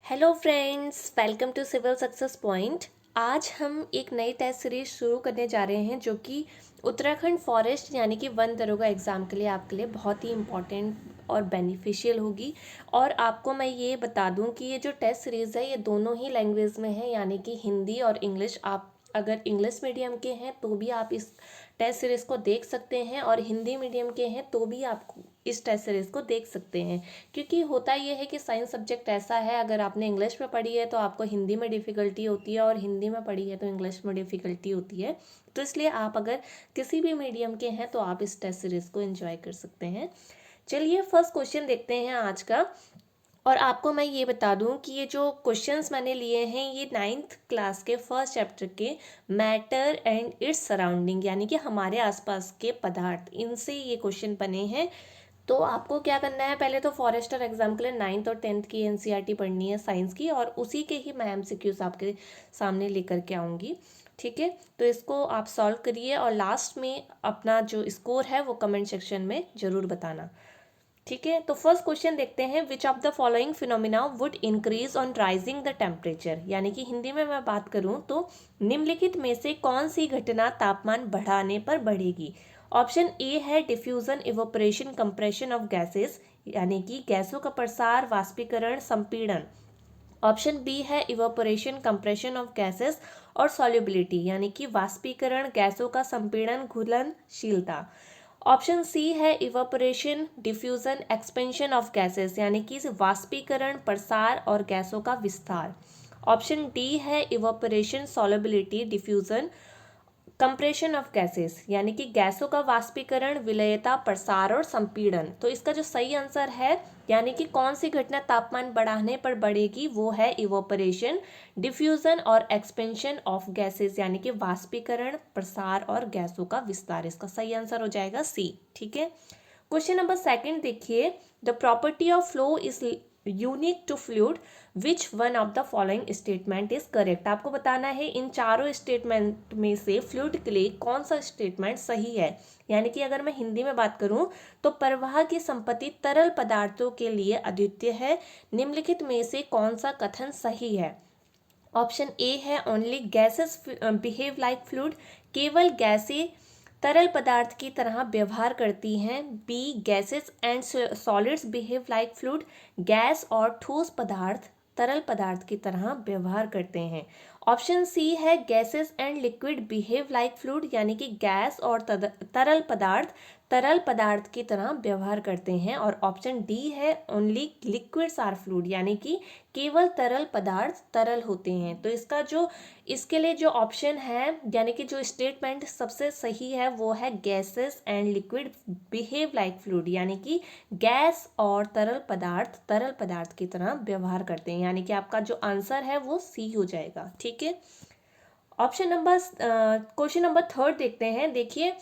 Hello friends, welcome to civil success point. आज हम एक नई टेस्ट सीरीज शुरू करने जा रहे हैं जो कि उत्तराखंड फॉरेस्ट यानी कि वन दरोगा एग्ज़ाम के लिए आपके लिए बहुत ही इम्पॉर्टेंट और बेनिफिशियल होगी। और आपको मैं ये बता दूं कि ये जो टेस्ट सीरीज़ है ये दोनों ही लैंग्वेज में है, यानी कि हिंदी और इंग्लिश। आप अगर इंग्लिश मीडियम के हैं तो भी आप इस टेस्ट सीरीज़ को देख सकते हैं, और हिंदी मीडियम के हैं तो भी आप इस टेस्ट सीरीज़ को देख सकते हैं। क्योंकि होता ये है कि साइंस सब्जेक्ट ऐसा है, अगर आपने इंग्लिश में पढ़ी है तो आपको हिंदी में डिफ़िकल्टी होती है, और हिंदी में पढ़ी है तो इंग्लिश में डिफ़िकल्टी होती है। तो इसलिए आप अगर किसी भी मीडियम के हैं तो आप इस टेस्ट सीरीज़ को एंजॉय कर सकते हैं। चलिए फर्स्ट क्वेश्चन देखते हैं आज का। और आपको मैं ये बता दूं कि ये जो क्वेश्चंस मैंने लिए हैं ये नाइन्थ क्लास के फर्स्ट चैप्टर के मैटर एंड इट्स सराउंडिंग यानी कि हमारे आसपास के पदार्थ, इनसे ये क्वेश्चन बने हैं। तो आपको क्या करना है, पहले तो फॉरेस्टर एग्जाम के लिए नाइन्थ और टेंथ की एनसीईआरटी पढ़नी है साइंस की, और उसी के ही मैं एमसीक्यूज आपके सामने लेकर के आऊँगी। ठीक है, तो इसको आप सॉल्व करिए और लास्ट में अपना जो स्कोर है वो कमेंट सेक्शन में ज़रूर बताना। ठीक है, तो फर्स्ट क्वेश्चन देखते हैं। Which of the following phenomena would increase on rising the temperature, यानी कि हिंदी में मैं बात करूं तो निम्नलिखित में से कौन सी घटना तापमान बढ़ाने पर बढ़ेगी। ऑप्शन ए है diffusion, evaporation, compression of gases, यानी कि गैसों का प्रसार, वाष्पीकरण, संपीड़न। ऑप्शन बी है इवोपरेशन, कंप्रेशन ऑफ गैसेस और सॉल्युबिलिटी, यानी कि वाष्पीकरण, गैसों का संपीड़न, घुलनशीलता। ऑप्शन सी है evaporation, diffusion, expansion of gases, यानी कि वाष्पीकरण, प्रसार और गैसों का विस्तार। ऑप्शन डी है evaporation, solubility, diffusion, compression of gases, यानी कि गैसों का वाष्पीकरण, विलयता, प्रसार और संपीड़न। तो इसका जो सही आंसर है, यानी कि कौन सी घटना तापमान बढ़ाने पर बढ़ेगी, वो है इवोपरेशन, डिफ्यूजन और एक्सपेंशन ऑफ गैसेस, यानी कि वाष्पीकरण, प्रसार और गैसों का विस्तार। इसका सही आंसर हो जाएगा सी। ठीक है, क्वेश्चन नंबर सेकंड देखिए। The property of flow is unique to fluid, which one of the following statement is correct. आपको बताना है इन चारों स्टेटमेंट में से फ्लूइड के लिए कौन सा स्टेटमेंट सही है। यानी कि अगर मैं हिंदी में बात करूं तो प्रवाह की संपत्ति तरल पदार्थों के लिए अद्वितीय है। निम्नलिखित में से कौन सा कथन सही है। ऑप्शन ए है only gases behave like fluid, केवल गैसें तरल पदार्थ की तरह व्यवहार करती हैं। B gases and solids behave like fluid, gas और ठोस पदार्थ तरल पदार्थ की तरह व्यवहार करते हैं। ऑप्शन सी है gases and liquid behave like fluid, यानी कि गैस और तरल पदार्थ की तरह व्यवहार करते हैं। और ऑप्शन डी है ओनली लिक्विड्स आर फ्लूइड, यानी कि केवल तरल पदार्थ तरल होते हैं। तो इसके लिए जो ऑप्शन है, यानी कि जो स्टेटमेंट सबसे सही है वो है gases and liquid behave like fluid, यानी कि गैस और तरल पदार्थ की तरह व्यवहार करते हैं, यानी कि आपका जो आंसर है वो सी हो जाएगा। ठीक है, क्वेश्चन नंबर थर्ड देखते हैं। देखिए,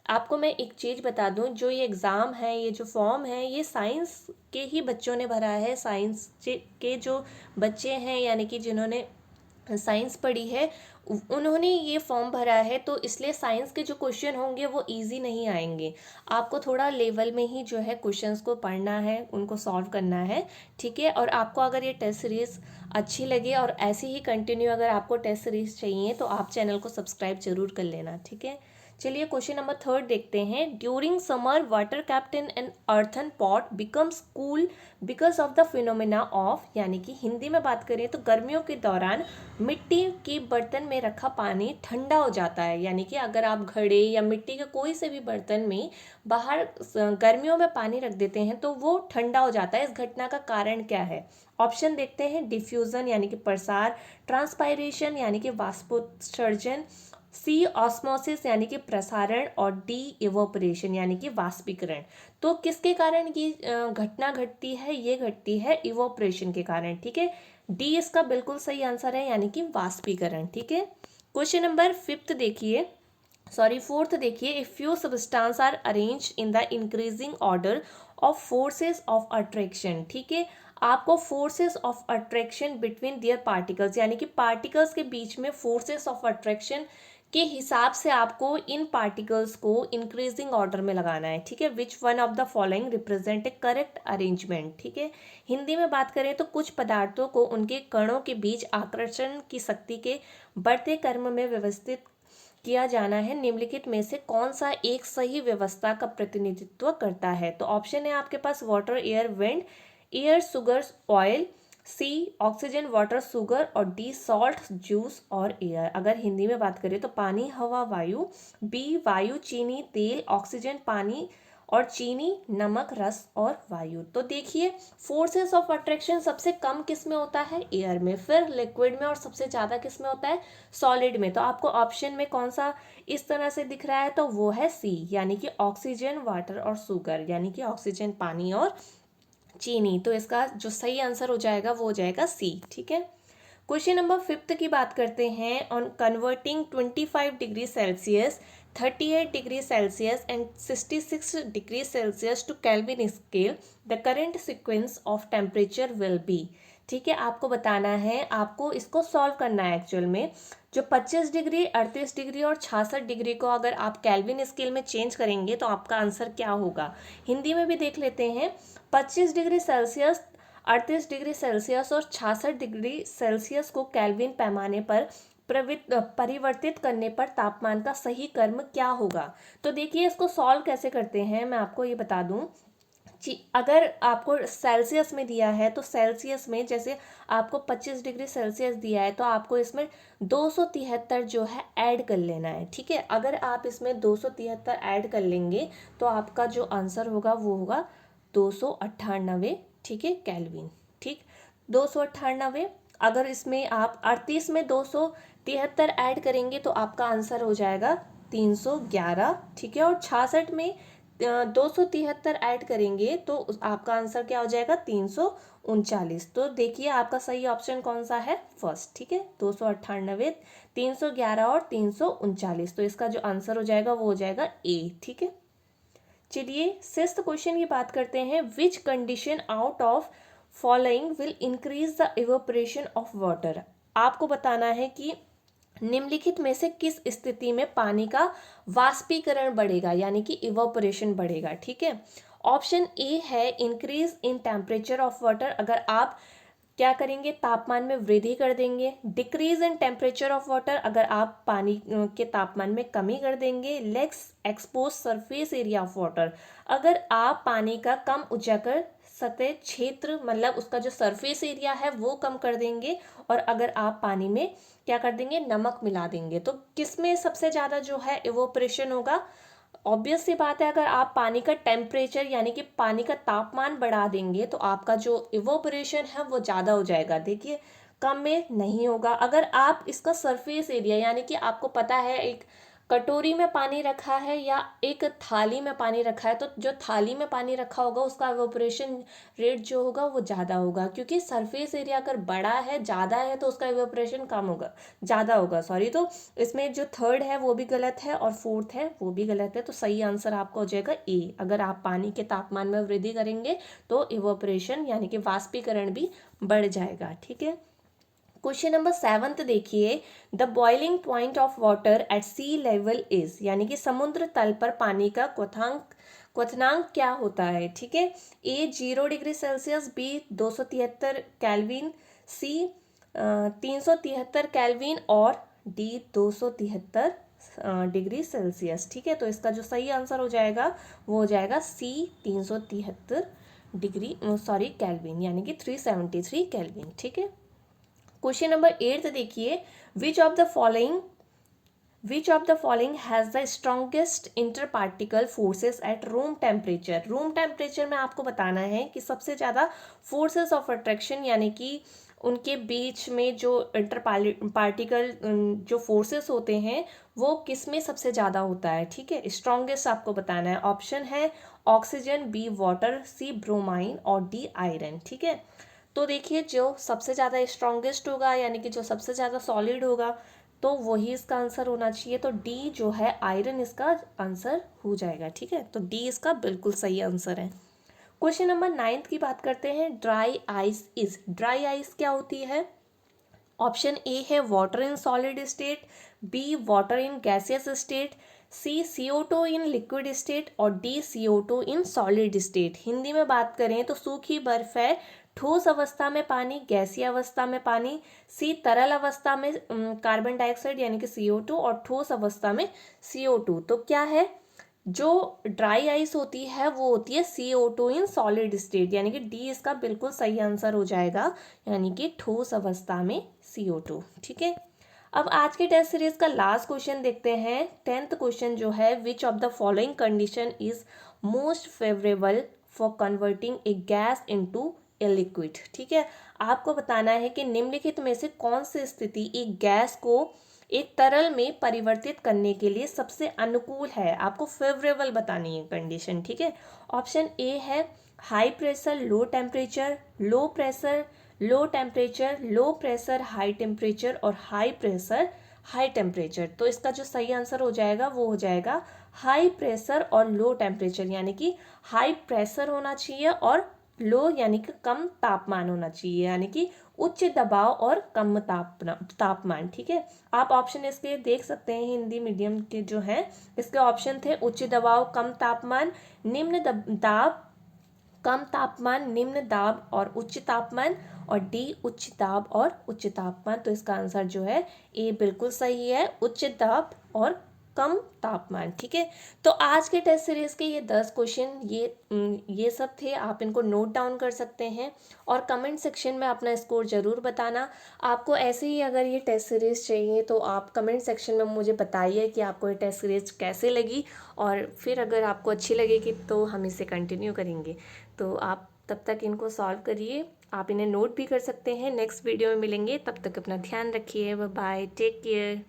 आपको मैं एक चीज़ बता दूं, जो ये एग्ज़ाम है, ये जो फॉर्म है, ये साइंस के ही बच्चों ने भरा है। साइंस के जो बच्चे हैं, यानी कि जिन्होंने साइंस पढ़ी है, उन्होंने ये फॉर्म भरा है। तो इसलिए साइंस के जो क्वेश्चन होंगे वो इजी नहीं आएंगे। आपको थोड़ा लेवल में ही जो है क्वेश्चंस को पढ़ना है, उनको सॉल्व करना है। ठीक है, और आपको अगर ये टेस्ट सीरीज़ अच्छी लगे और ऐसे ही कंटिन्यू अगर आपको टेस्ट सीरीज़ चाहिए तो आप चैनल को सब्सक्राइब जरूर कर लेना। ठीक है, चलिए क्वेश्चन नंबर थर्ड देखते हैं। During summer water kept in an earthen pot becomes cool because of the phenomena of, यानी कि हिंदी में बात करें तो गर्मियों के दौरान मिट्टी के बर्तन में रखा पानी ठंडा हो जाता है। यानी कि अगर आप घड़े या मिट्टी के कोई से भी बर्तन में बाहर गर्मियों में पानी रख देते हैं तो वो ठंडा हो जाता है। इस घटना का कारण क्या है। ऑप्शन देखते हैं। डिफ्यूजन यानी कि प्रसार, ट्रांसपायरेशन यानी कि वाष्पोत्सर्जन, सी ऑस्मोसिस यानी कि प्रसारण, और डी इवोपरेशन यानी कि वाष्पीकरण। तो किसके कारण ये घटना घटती है, ये घटती है इवोपरेशन के कारण। ठीक है, डी इसका बिल्कुल सही आंसर है, यानी कि वाष्पीकरण। ठीक है, क्वेश्चन नंबर फोर्थ देखिए। If few substance are arrange in the increasing order of forces of attraction. ठीक है, आपको forces of attraction between their particles, यानी कि पार्टिकल्स के बीच में फोर्सेस ऑफ अट्रैक्शन के हिसाब से आपको इन पार्टिकल्स को इंक्रीजिंग ऑर्डर में लगाना है, ठीक है। विच one of the following represent A correct arrangement, ठीक है। हिंदी में बात करें तो कुछ पदार्थों को उनके कणों के बीच आकर्षण की शक्ति के बढ़ते क्रम में व्यवस्थित किया जाना है, निम्नलिखित में से कौन सा एक सही व्यवस्था का प्रतिनिधित्व करता है। तो ऑप्शन है आपके पास water, air, wind, air, sugar, oil, C oxygen, water, sugar, और डी सॉल्ट, जूस और एयर। अगर हिंदी में बात करें तो पानी, हवा, वायु, बी वायु, चीनी, तेल, ऑक्सीजन, पानी और चीनी, नमक, रस और वायु। तो देखिए फोर्सेस ऑफ अट्रैक्शन सबसे कम किस में होता है, एयर में, फिर लिक्विड में, और सबसे ज़्यादा किस में होता है, सॉलिड में। तो आपको ऑप्शन में कौन सा इस तरह से दिख रहा है, तो वो है सी, यानी कि ऑक्सीजन, वाटर और शुगर, यानी कि ऑक्सीजन, पानी और चीनी। तो इसका जो सही आंसर हो जाएगा वो हो जाएगा सी, ठीक है। क्वेश्चन नंबर 5 की बात करते हैं। On converting 25 degree Celsius, 38 degree Celsius and 66 degree Celsius to Kelvin scale, the correct sequence of temperature will be, ठीक है। आपको बताना है, आपको इसको सॉल्व करना है एक्चुअल में। जो 25 डिग्री, 38 डिग्री और 66 डिग्री को अगर आप केल्विन स्केल में चेंज करेंगे तो आपका आंसर क्या होगा। हिंदी में भी देख लेते हैं। 25 डिग्री सेल्सियस, 38 डिग्री सेल्सियस और 66 डिग्री सेल्सियस को केल्विन पैमाने पर परिवर्तित करने पर तापमान का सही क्रम क्या होगा। तो देखिए इसको सॉल्व कैसे करते हैं, मैं आपको ये बता दूं। अगर आपको सेल्सियस में दिया है तो सेल्सियस में जैसे आपको 25 डिग्री सेल्सियस दिया है तो आपको इसमें 273 जो है ऐड कर लेना है, ठीक है। अगर आप इसमें 273 ऐड कर लेंगे तो आपका जो आंसर होगा वो होगा 298, ठीक है, केल्विन, ठीक, 298। अगर इसमें आप 38 में 273 ऐड करेंगे तो आपका आंसर हो जाएगा 311, ठीक है। और 66 में 273 ऐड करेंगे तो आपका आंसर क्या हो जाएगा 339। तो देखिए आपका सही ऑप्शन कौन सा है, फर्स्ट, ठीक है। 298, 311 और 339, तो इसका जो आंसर हो जाएगा वो हो जाएगा ए, ठीक है। चलिए 6th क्वेश्चन की बात करते हैं। Which condition out of following will increase the evaporation of water. आपको बताना है कि निम्नलिखित में से किस स्थिति में पानी का वाष्पीकरण बढ़ेगा, यानी कि इवेपोरेशन बढ़ेगा, ठीक है। ऑप्शन ए है increase in temperature of water, अगर आप क्या करेंगे, तापमान में वृद्धि कर देंगे। Decrease in temperature of water, अगर आप पानी के तापमान में कमी कर देंगे। Less expose surface area of water, अगर आप पानी का कम उजागर सतह क्षेत्र, मतलब उसका जो सरफेस एरिया है वो कम कर देंगे। और अगर आप पानी में क्या कर देंगे, नमक मिला देंगे। तो किसमें सबसे ज़्यादा जो है इवोपरेशन होगा, ऑब्वियस सी बात है, अगर आप पानी का टेम्परेचर यानी कि पानी का तापमान बढ़ा देंगे तो आपका जो इवोपरेशन है वो ज़्यादा हो जाएगा। देखिए कम में नहीं होगा। अगर आप इसका सरफेस एरिया, यानी कि आपको पता है एक कटोरी में पानी रखा है या एक थाली में पानी रखा है, तो जो थाली में पानी रखा होगा उसका इवेपोरेशन रेट जो होगा वो ज़्यादा होगा, क्योंकि सरफेस एरिया अगर बड़ा है, ज़्यादा है, तो उसका इवेपोरेशन कम होगा, ज़्यादा होगा, सॉरी। तो इसमें जो थर्ड है वो भी गलत है और फोर्थ है वो भी गलत है। तो सही आंसर आपका हो जाएगा ए। अगर आप पानी के तापमान में वृद्धि करेंगे तो इवेपोरेशन यानी कि वाष्पीकरण भी बढ़ जाएगा, ठीक है। क्वेश्चन नंबर 7 देखिए। The boiling point of water at sea level is, यानी कि समुद्र तल पर पानी का क्वथनांक क्या होता है, ठीक है। ए 0 डिग्री सेल्सियस, बी 273 केल्विन, सी 373 केल्विन और डी 273 डिग्री सेल्सियस, ठीक है। तो इसका जो सही आंसर हो जाएगा वो हो जाएगा सी 373 डिग्री सॉरी केल्विन, यानी कि 373 केल्विन, ठीक है। क्वेश्चन नंबर 8 देखिए। Which of the following has the strongest inter particle forces at room temperature. Room temperature में आपको बताना है कि सबसे ज़्यादा फोर्सेस ऑफ अट्रैक्शन यानी कि उनके बीच में जो इंटर पार्टिकल जो फोर्सेस होते हैं वो किस में सबसे ज़्यादा होता है, ठीक है। स्ट्रॉन्गेस्ट आपको बताना है। ऑप्शन है ऑक्सीजन, बी वाटर, सी ब्रोमाइन और डी आयरन, ठीक है। तो देखिए जो सबसे ज़्यादा स्ट्रॉन्गेस्ट होगा यानी कि जो सबसे ज़्यादा सॉलिड होगा तो वही इसका आंसर होना चाहिए। तो डी जो है आयरन इसका आंसर हो जाएगा, ठीक है। तो डी इसका बिल्कुल सही आंसर है। क्वेश्चन नंबर 9 की बात करते हैं। Dry ice is, dry ice क्या होती है, ऑप्शन ए है water in solid state, B water in gaseous state, C CO2 in liquid state और D CO2 in solid state. Hindi में बात करें तो सूखी बर्फ है, ठोस अवस्था में पानी, गैसीय अवस्था में पानी, सी तरल अवस्था में कार्बन डाइऑक्साइड यानी कि CO2 और ठोस अवस्था में CO2। तो क्या है, जो ड्राई आइस होती है वो होती है CO2 इन सॉलिड स्टेट, यानी कि डी इसका बिल्कुल सही आंसर हो जाएगा, यानी कि ठोस अवस्था में CO2। ठीक है, अब आज के टेस्ट सीरीज का लास्ट क्वेश्चन देखते हैं। 10th क्वेश्चन जो है, which of the following condition is most favourable for converting A gas into a liquid. ठीक है, आपको बताना है कि निम्नलिखित में से कौन सी स्थिति एक गैस को एक तरल में परिवर्तित करने के लिए सबसे अनुकूल है। आपको फेवरेबल बतानी है कंडीशन। ठीक है, ऑप्शन ए है high pressure low temperature, low pressure low temperature, low pressure high temperature और हाई प्रेशर हाई टेम्परेचर। तो इसका जो सही आंसर हो जाएगा वो हो जाएगा हाई प्रेशर और लो टेम्परेचर, यानी कि हाई प्रेशर होना चाहिए और लो यानी कि कम तापमान होना चाहिए, यानी कि उच्च दबाव और कम तापमान। ठीक है, आप ऑप्शन इसके देख सकते हैं, हिंदी मीडियम के जो हैं इसके ऑप्शन थे उच्च दबाव कम तापमान, निम्न दाब कम तापमान, निम्न दाब और उच्च तापमान, और डी उच्च दाब और उच्च तापमान। तो इसका आंसर जो है ए बिल्कुल सही है, उच्च दाब और कम तापमान। ठीक है, तो आज के टेस्ट सीरीज के ये 10 क्वेश्चन ये सब थे, आप इनको नोट डाउन कर सकते हैं और कमेंट सेक्शन में अपना स्कोर ज़रूर बताना। आपको ऐसे ही अगर ये टेस्ट सीरीज चाहिए तो आप कमेंट सेक्शन में मुझे बताइए कि आपको ये टेस्ट सीरीज कैसे लगी, और फिर अगर आपको अच्छी लगेगी तो हम इसे कंटिन्यू करेंगे। तो आप तब तक इनको सॉल्व करिए, आप इन्हें नोट भी कर सकते हैं। नेक्स्ट वीडियो में मिलेंगे, तब तक अपना ध्यान रखिए। Bye bye, take care.